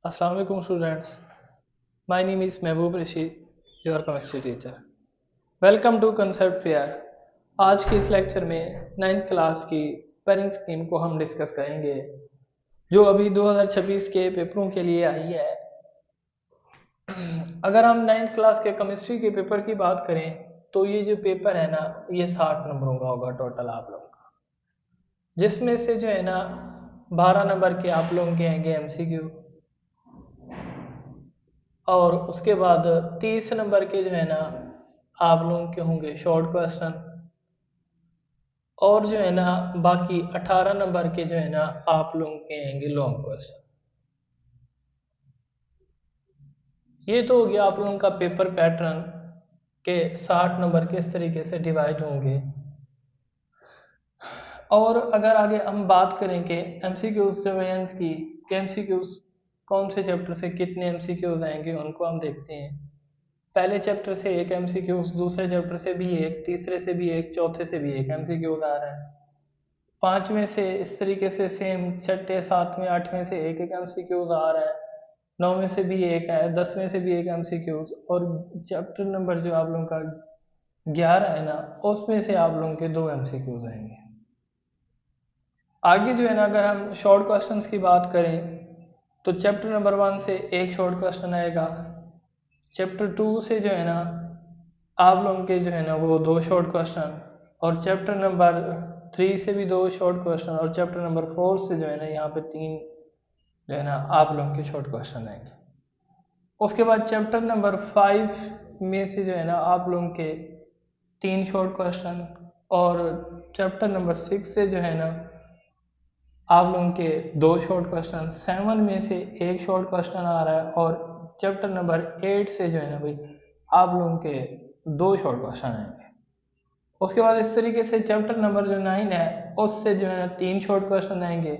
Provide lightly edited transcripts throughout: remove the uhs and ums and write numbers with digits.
Assalamu alaikum students. My name is Mehboob Rashid, your chemistry teacher. Welcome to Concept Fair. आज की इस lecture में 9th class की pairing scheme को हम डिस्कस करेंगे जो अभी 2026 के पेपरों के लिए आई है। अगर हम 9th क्लास के केमिस्ट्री के पेपर की बात करें तो ये जो पेपर है ना, ये 60 नंबरों का होगा टोटल आप लोगों का, जिसमें से जो है ना 12 नंबर के आप लोगों के आएंगे एमसीक्यू और उसके बाद 30 नंबर के जो है ना आप लोगों के होंगे शॉर्ट क्वेश्चन और जो है ना बाकी 18 नंबर के जो है ना आप लोगों के आएंगे लॉन्ग क्वेश्चन। ये तो हो गया आप लोगों का पेपर पैटर्न के 60 नंबर किस तरीके से डिवाइड होंगे। और अगर आगे हम बात करें कि एमसीक्यूज डिवीजन्स की, एमसीक्यूज कौन से चैप्टर से कितने एमसीक्यूज आएंगे उनको हम देखते हैं। पहले चैप्टर से एक एमसीक्यूज, दूसरे चैप्टर से भी एक, तीसरे से भी एक, चौथे से भी एक एमसीक्यूज आ रहा है। पांचवें से इस तरीके से सेम, छठे सातवें आठवें से एक एक एमसीक्यूज आ रहा है, नौवें से भी एक है, 10वें से भी एक एमसीक्यूज और चैप्टर नंबर जो आप लोगों का 11 है ना उसमें से आप लोगों के 2 एमसीक्यूज आएंगे। आगे जो है ना अगर हम शॉर्ट क्वेश्चंस की बात करें तो चैप्टर नंबर 1 से एक शॉर्ट क्वेश्चन आएगा, चैप्टर 2 से जो है ना आप लोगों के जो है ना वो 2 शॉर्ट क्वेश्चन और चैप्टर नंबर 3 से भी 2 शॉर्ट क्वेश्चन और चैप्टर नंबर 4 से जो है ना यहाँ पे 3 जो है ना आप लोगों के शॉर्ट क्वेश्चन आएंगे। उसके बाद चैप्टर नंबर 5 में से जो है ना आप लोगों के 3 शॉर्ट क्वेश्चन और चैप्टर नंबर 6 से जो है ना आप लोगों के 2 शॉर्ट क्वेश्चन, 7 में से एक शॉर्ट क्वेश्चन आ रहा है और चैप्टर नंबर 8 से जो है ना भाई आप लोगों के 2 शॉर्ट क्वेश्चन आएंगे। उसके बाद इस तरीके से चैप्टर नंबर जो 9 है उससे जो है ना 3 शॉर्ट क्वेश्चन आएंगे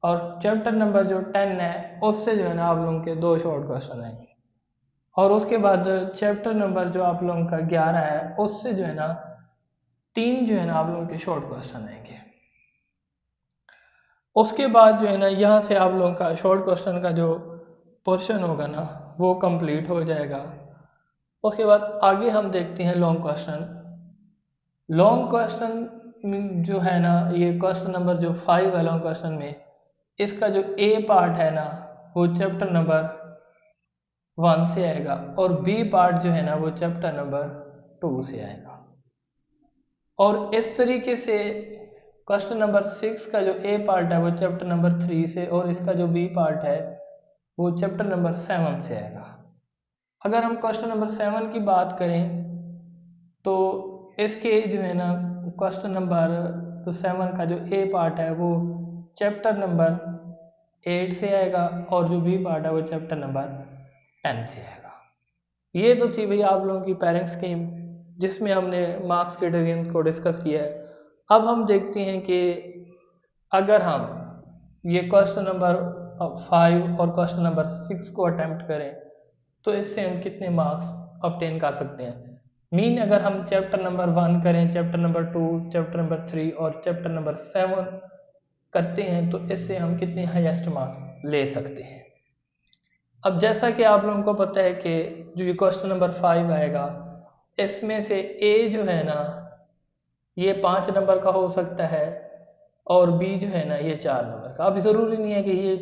और चैप्टर नंबर जो 10 है उससे जो है ना आप लोगों के 2 शॉर्ट क्वेश्चन आएंगे और उसके बाद चैप्टर नंबर जो आप लोगों का 11 है उससे जो है ना 3 जो है ना आप लोगों के शॉर्ट क्वेश्चन आएंगे। उसके बाद जो है ना यहाँ से आप लोगों का शॉर्ट क्वेश्चन का जो पोर्शन होगा ना वो कंप्लीट हो जाएगा। उसके बाद आगे हम देखते हैं लॉन्ग क्वेश्चन। लॉन्ग क्वेश्चन जो है ना ये क्वेश्चन नंबर जो 5 है लॉन्ग क्वेश्चन में, इसका जो ए पार्ट है ना वो चैप्टर नंबर 1 से आएगा और बी पार्ट जो है ना वो चैप्टर नंबर 2 से आएगा। और इस तरीके से क्वेश्चन नंबर 6 का जो ए पार्ट है वो चैप्टर नंबर 3 से और इसका जो बी पार्ट है वो चैप्टर नंबर 7 से आएगा। अगर हम क्वेश्चन नंबर 7 की बात करें तो इसके जो है ना क्वेश्चन नंबर तो 7 का जो ए पार्ट है वो चैप्टर नंबर 8 से आएगा और जो बी पार्ट है वो चैप्टर नंबर 10 से आएगा। ये तो थी भाई आप लोगों की पेयरिंग स्कीम जिसमें हमने मार्क्स के डिवीजन को डिस्कस किया है। अब हम देखते हैं कि अगर हम ये क्वेश्चन नंबर 5 और क्वेश्चन नंबर 6 को अटेम्प्ट करें तो इससे हम कितने मार्क्स ऑब्टेन कर सकते हैं। मीन अगर हम चैप्टर नंबर 1 करें, चैप्टर नंबर 2, चैप्टर नंबर 3 और चैप्टर नंबर 7 करते हैं तो इससे हम कितने हाईएस्ट मार्क्स ले सकते हैं। अब जैसा कि आप लोगों को पता है कि जो ये क्वेश्चन नंबर 5 आएगा इसमें से ए जो है ना ये 5 नंबर का हो सकता है और बी जो है ना ये 4 नंबर का। अब ज़रूरी नहीं है कि ये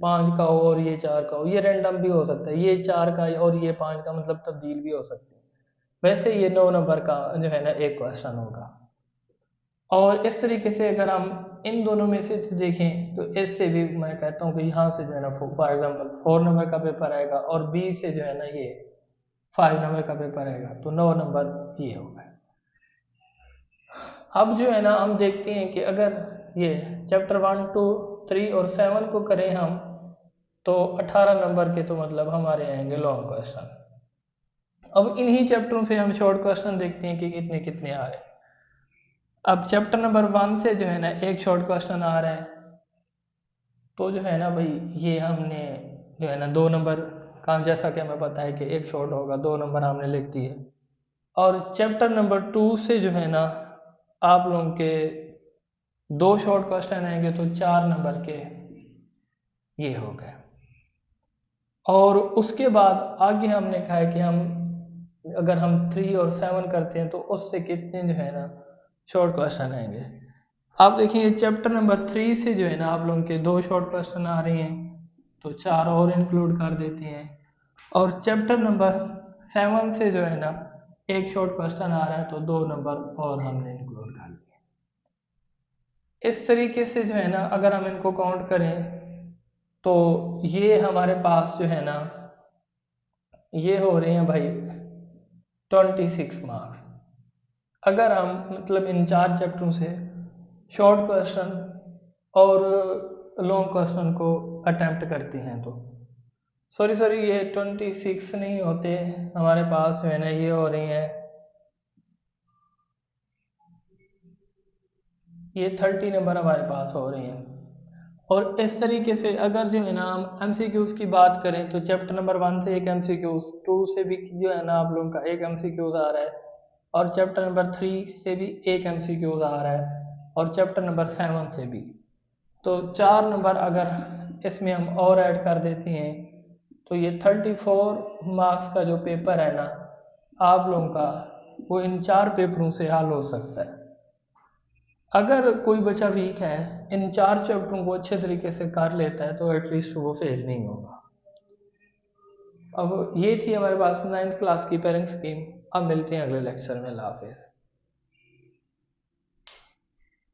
5 का हो और ये 4 का हो, ये रैंडम भी हो सकता है, ये 4 का और ये 5 का मतलब तब्दील भी हो सकती है। वैसे ये 9 नंबर का जो है ना एक क्वेश्चन होगा। और इस तरीके से अगर हम इन दोनों में से देखें तो इससे भी मैं कहता हूँ कि यहाँ से जो है ना फॉर एग्जाम्पल 4 नंबर का पेपर आएगा और बी से जो है ना ये 5 नंबर का पेपर आएगा तो 9 नंबर ये होगा। अब जो है ना हम देखते हैं कि अगर ये चैप्टर 1, 2, 3 और 7 को करें हम तो 18 नंबर के तो मतलब हमारे आएंगे लॉन्ग क्वेश्चन। अब इन्हीं चैप्टरों से हम शॉर्ट क्वेश्चन देखते हैं कि कितने कितने आ रहे हैं। अब चैप्टर नंबर 1 से जो है ना एक शॉर्ट क्वेश्चन आ रहा है तो जो है ना भाई ये हमने जो है ना 2 नंबर का, जैसा कि हमें पता है कि एक शॉर्ट होगा 2 नंबर हमने लिख दिए। और चैप्टर नंबर 2 से जो है ना आप लोगों के 2 शॉर्ट क्वेश्चन आएंगे तो 4 नंबर के ये हो गए। और उसके बाद आगे हमने कहा है कि अगर हम 3 और 7 करते हैं तो उससे कितने जो है ना शॉर्ट क्वेश्चन आएंगे। आप देखेंगे चैप्टर नंबर 3 से जो है ना आप लोगों के 2 शॉर्ट क्वेश्चन आ रहे हैं, तो 4 और इंक्लूड कर देते हैं। और चैप्टर नंबर 7 से जो है ना एक शॉर्ट क्वेश्चन आ रहा है, तो 2 नंबर और हमने इंक्लूड कर लिए। इस तरीके से जो है ना अगर हम इनको काउंट करें तो ये हमारे पास जो है ना ये हो रहे हैं भाई 26 मार्क्स। अगर हम मतलब इन 4 चैप्टरों से शॉर्ट क्वेश्चन और लॉन्ग क्वेश्चन को अटेम्प्ट करते हैं तो सॉरी ये 26 नहीं होते, हमारे पास जो है ना ये हो रही हैं, ये 30 नंबर हमारे पास हो रही हैं। और इस तरीके से अगर जो है ना हम एमसीक्यूज की बात करें तो चैप्टर नंबर 1 से एक एमसीक्यूज, 2 से भी जो है ना आप लोगों का एक एमसीक्यूज आ रहा है, और चैप्टर नंबर 3 से भी एक एमसीक्यूज आ रहा है, और चैप्टर नंबर 7 से भी। तो 4 नंबर अगर इसमें हम और ऐड कर देते हैं तो ये 34 मार्क्स का जो पेपर है ना आप लोगों का, वो इन 4 पेपरों से हल हो सकता है। अगर कोई बच्चा वीक है, इन 4 चैप्टरों को अच्छे तरीके से कर लेता है, तो एटलीस्ट वो फेल नहीं होगा। अब ये थी हमारे पास 9th क्लास की पेरेंट्स स्कीम। अब मिलते हैं अगले लेक्चर में। अल्लाह हाफिज़।